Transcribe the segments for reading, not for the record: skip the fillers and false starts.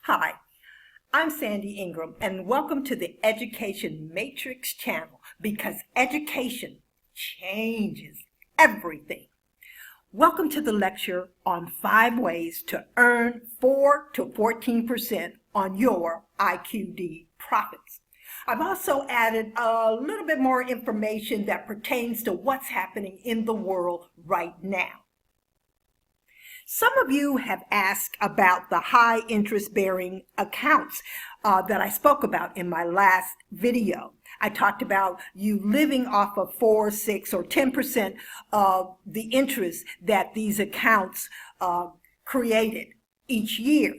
Hi, I'm Sandy Ingram, and welcome to the Education Matrix channel, because education changes everything. Welcome to the lecture on 5 ways to earn 4 to 14% on your IQD profits. I've also added a little bit more information that pertains to what's happening in the world right now. Some of you have asked about the high interest-bearing accounts that I spoke about in my last video. I talked about you living off of 4, 6, or 10% of the interest that these accounts created each year.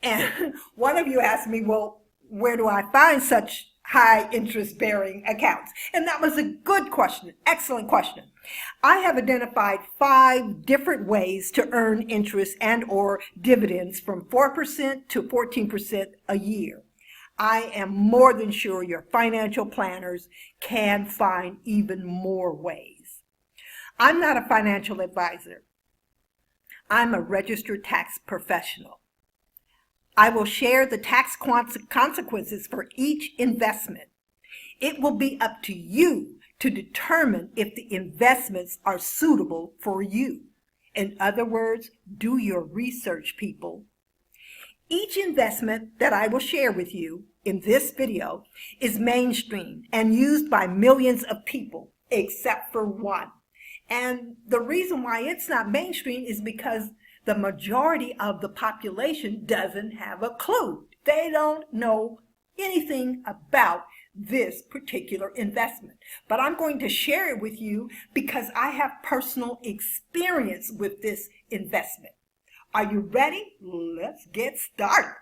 And one of you asked me, well, where do I find such high interest-bearing accounts? And that was a good question, excellent question. I have identified 5 different ways to earn interest and or dividends from 4% to 14% a year. I am more than sure your financial planners can find even more ways. I'm not a financial advisor. I'm a registered tax professional. I will share the tax consequences for each investment. It will be up to you to determine if the investments are suitable for you. In other words, do your research, people. Each investment that I will share with you in this video is mainstream and used by millions of people, except for one. And the reason why it's not mainstream is because the majority of the population doesn't have a clue. They don't know anything about this particular investment. But I'm going to share it with you because I have personal experience with this investment. Are you ready? Let's get started.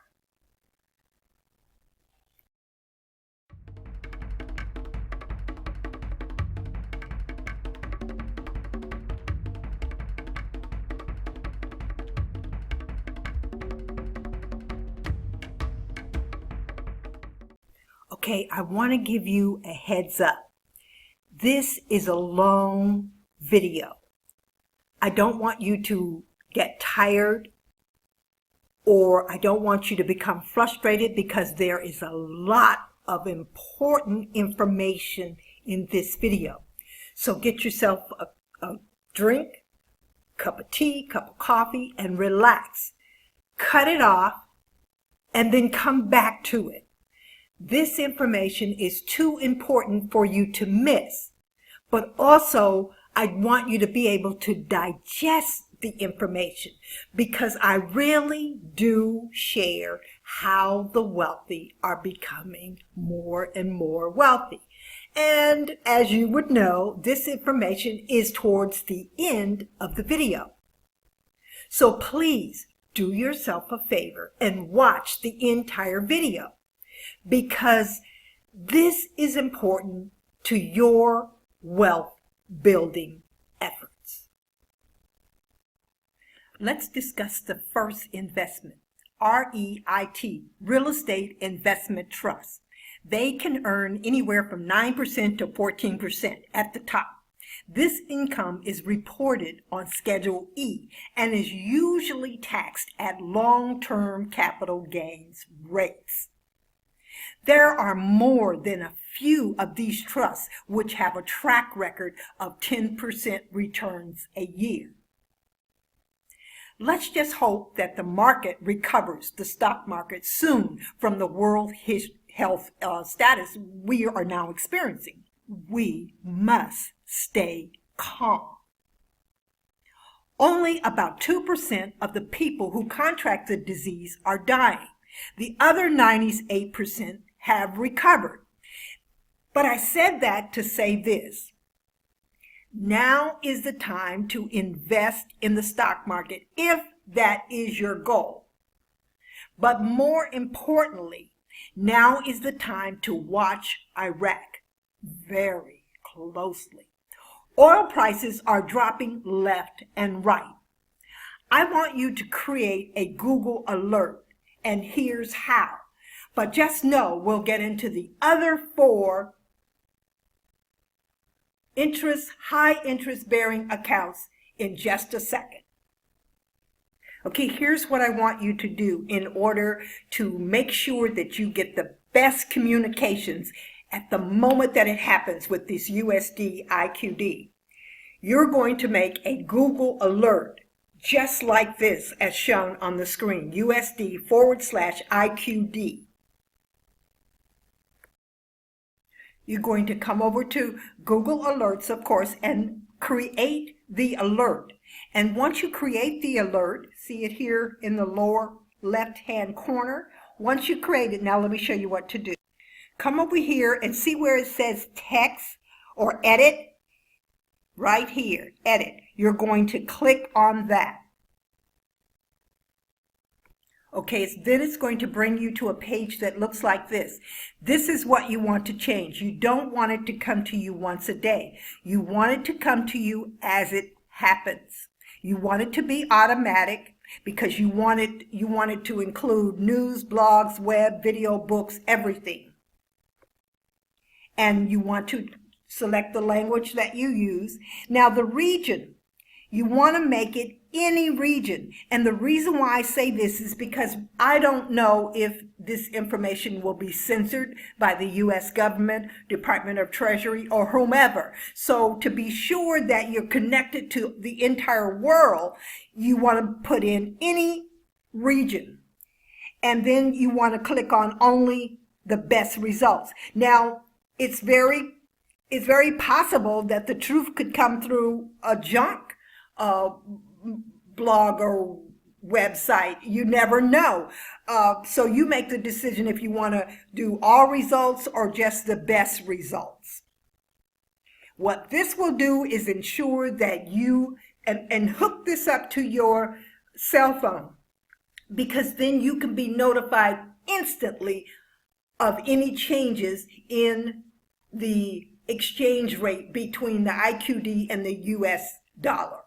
Okay, I want to give you a heads up. This is a long video. I don't want you to get tired, or I don't want you to become frustrated, because there is a lot of important information in this video. So get yourself a drink, cup of tea, cup of coffee, and relax. Cut it off and then come back to it. This information is too important for you to miss, but also I want you to be able to digest the information, because I really do share how the wealthy are becoming more and more wealthy. And as you would know, this information is towards the end of the video. So please do yourself a favor and watch the entire video, because this is important to your wealth building efforts. Let's discuss the first investment, REIT, Real Estate Investment Trust. They can earn anywhere from 9% to 14% at the top. This income is reported on Schedule E and is usually taxed at long-term capital gains rates. There are more than a few of these trusts which have a track record of 10% returns a year. Let's just hope that the market recovers, the stock market, soon from the world health status we are now experiencing. We must stay calm. Only about 2% of the people who contract the disease are dying. The other 98% have recovered. But I said that to say this. Now is the time to invest in the stock market if that is your goal. But more importantly, now is the time to watch Iraq very closely. Oil prices are dropping left and right. I want you to create a Google alert, and here's how. But just know we'll get into the other 4 high interest bearing accounts in just a second. Okay, here's what I want you to do in order to make sure that you get the best communications at the moment that it happens with this USD IQD. You're going to make a Google alert just like this as shown on the screen, USD/IQD. You're going to come over to Google Alerts, of course, and create the alert. And once you create the alert, see it here in the lower left-hand corner. Once you create it, now let me show you what to do. Come over here and see where it says text or edit. Right here, edit. You're going to click on that. Okay, then it's going to bring you to a page that looks like this. This is what you want to change. You don't want it to come to you once a day. You want it to come to you as it happens. You want it to be automatic because you want it to include news, blogs, web, video, books, everything. And you want to select the language that you use. Now the region, you want to make it any region. And the reason why I say this is because I don't know if this information will be censored by the U.S. government, Department of Treasury, or whomever. So to be sure that you're connected to the entire world, you want to put in any region. And then you want to click on only the best results. Now, it's very possible that the truth could come through a junk blog or website. You never know. So you make the decision if you want to do all results or just the best results. What this will do is ensure that you, and hook this up to your cell phone, because then you can be notified instantly of any changes in the exchange rate between the IQD and the US dollar.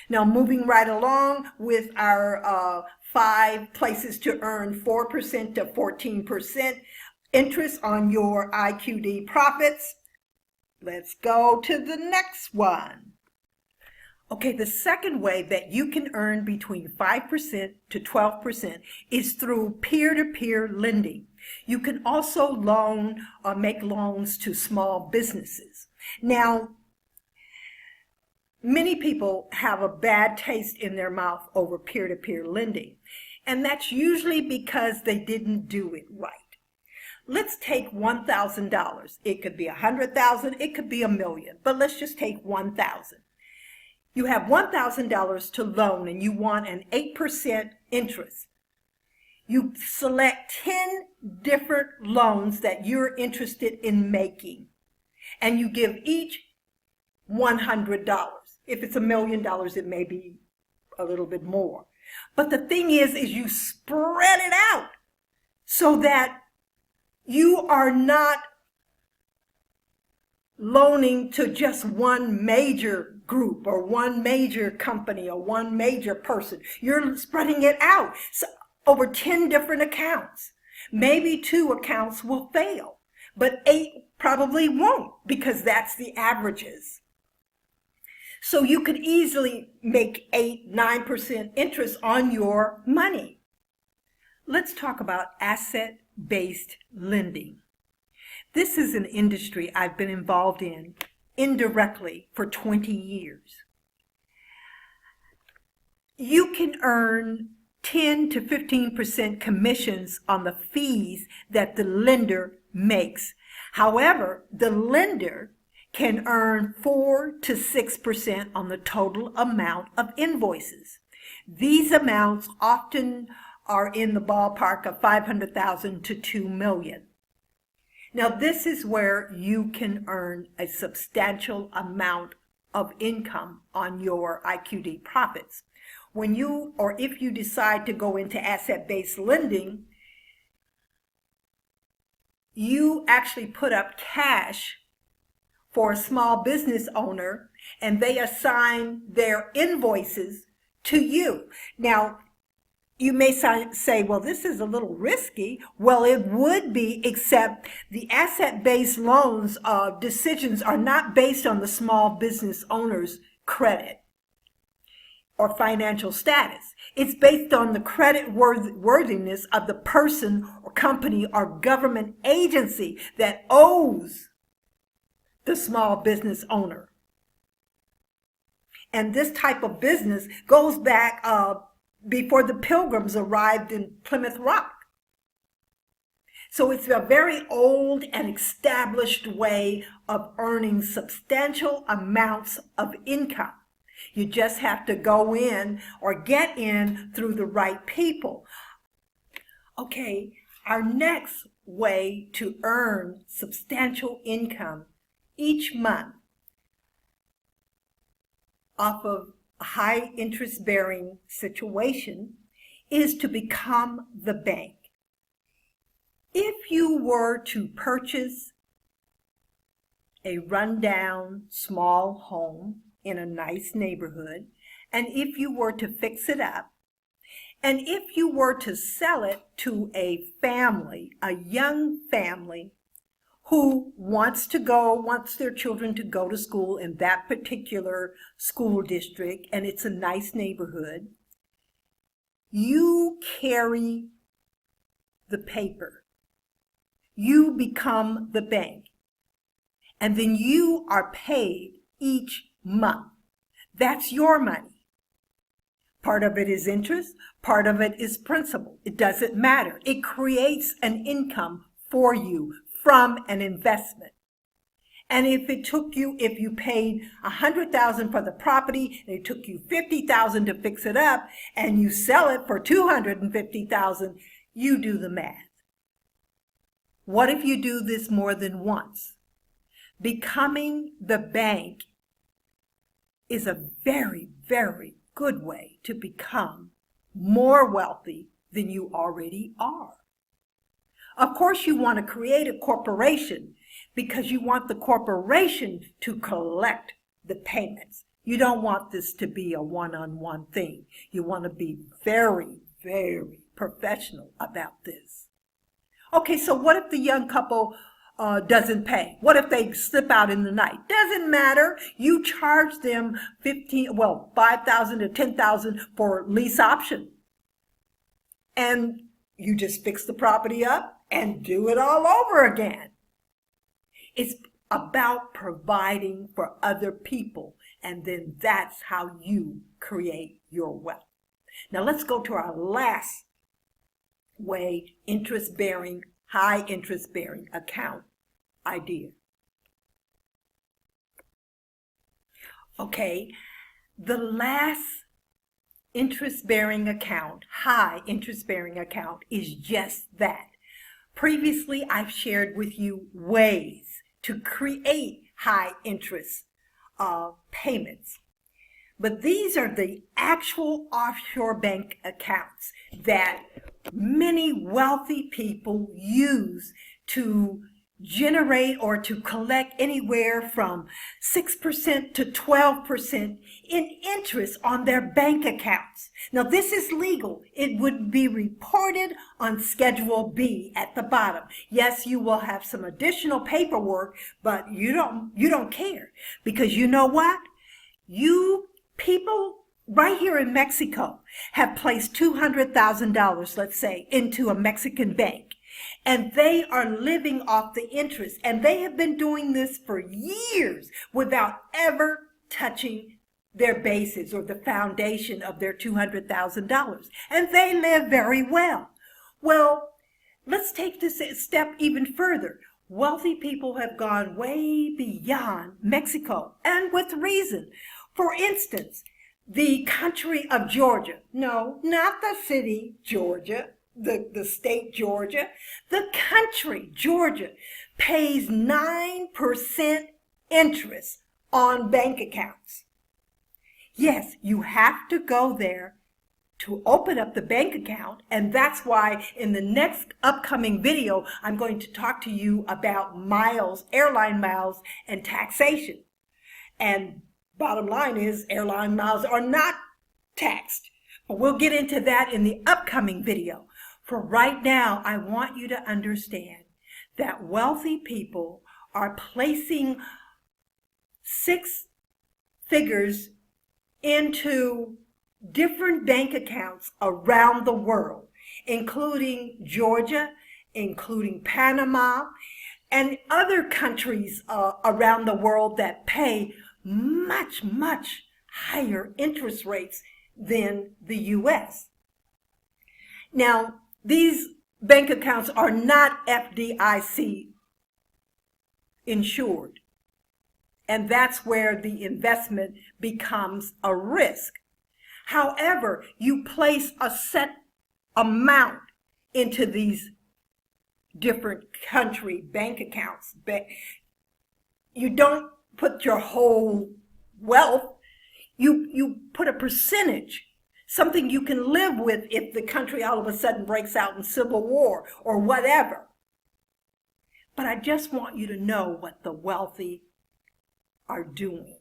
Now, moving right along with our 5 places to earn 4% to 14% interest on your IQD profits. Let's go to the next one. Okay, the second way that you can earn between 5% to 12% is through peer-to-peer lending. You can also loan or make loans to small businesses. Now, many people have a bad taste in their mouth over peer-to-peer lending, and that's usually because they didn't do it right. Let's take $1,000. It could be $100,000, it could be $1 million, but let's just take $1,000. You have $1,000 to loan and you want an 8% interest. You select 10 different loans that you're interested in making, and you give each $100. If it's $1 million, it may be a little bit more. But the thing is you spread it out so that you are not loaning to just one major group or one major company or one major person. You're spreading it out over 10 different accounts. Maybe 2 accounts will fail, but 8 probably won't, because that's the averages. So you could easily make 8-9% interest on your money. Let's talk about asset-based lending. This is an industry I've been involved in indirectly for 20 years. You can earn 10 to 15% commissions on the fees that the lender makes. However, the lender can earn 4 to 6% on the total amount of invoices. These amounts often are in the ballpark of $500,000 to $2 million. Now, this is where you can earn a substantial amount of income on your IQD profits. When you, or if you decide to go into asset-based lending, you actually put up cash for a small business owner, and they assign their invoices to you. Now, you may say, well, this is a little risky. Well, it would be, except the asset-based loans decisions are not based on the small business owner's credit. or financial status. It's based on the credit worthiness of the person or company or government agency that owes the small business owner. And this type of business goes back before the Pilgrims arrived in Plymouth Rock. So it's a very old and established way of earning substantial amounts of income. You just have to go in or get in through the right people. Okay, our next way to earn substantial income each month off of a high interest bearing situation is to become the bank. If you were to purchase a rundown small home in a nice neighborhood, and if you were to fix it up, and if you were to sell it to a family, a young family who wants their children to go to school in that particular school district, and it's a nice neighborhood, you carry the paper. You become the bank, and then you are paid each month. That's your money. Part of it is interest, part of it is principal. It doesn't matter. It creates an income for you from an investment. And if you paid $100,000 for the property, and it took you $50,000 to fix it up, and you sell it for $250,000, you do the math. What if you do this more than once? Becoming the bank is a very, very good way to become more wealthy than you already are. Of course, you want to create a corporation because you want the corporation to collect the payments. You don't want this to be a one-on-one thing. You want to be very, very professional about this. Okay, so what if the young couple doesn't pay? What if they slip out in the night? Doesn't matter. You charge them $5,000 to $10,000 for lease option. And you just fix the property up and do it all over again. It's about providing for other people, and then that's how you create your wealth. Now let's go to our last way, high interest bearing account idea. Okay, the last interest bearing account, high interest bearing account, is just that. Previously, I've shared with you ways to create high interest payments. But these are the actual offshore bank accounts that many wealthy people use to generate or to collect anywhere from 6% to 12% in interest on their bank accounts. Now, this is legal. It would be reported on Schedule B at the bottom. Yes, you will have some additional paperwork, but you don't care, because you know what? People right here in Mexico have placed $200,000, let's say, into a Mexican bank. And they are living off the interest. And they have been doing this for years without ever touching their basis or the foundation of their $200,000. And they live very well. Well, let's take this a step even further. Wealthy people have gone way beyond Mexico, and with reason. For instance, the country of Georgia. No, not the city, Georgia. The state Georgia, the country Georgia pays 9% interest on bank accounts. Yes, you have to go there to open up the bank account, and that's why in the next upcoming video I'm going to talk to you about miles, airline miles, and taxation. And bottom line is, airline miles are not taxed, but we'll get into that in the upcoming video. For right now, I want you to understand that wealthy people are placing 6 figures into different bank accounts around the world, including Georgia, including Panama, and other countries around the world that pay much, much higher interest rates than the U.S. Now, these bank accounts are not FDIC insured, and that's where the investment becomes a risk. However, you place a set amount into these different country bank accounts. You don't put your whole wealth, you put a percentage, something you can live with if the country all of a sudden breaks out in civil war or whatever. But I just want you to know what the wealthy are doing.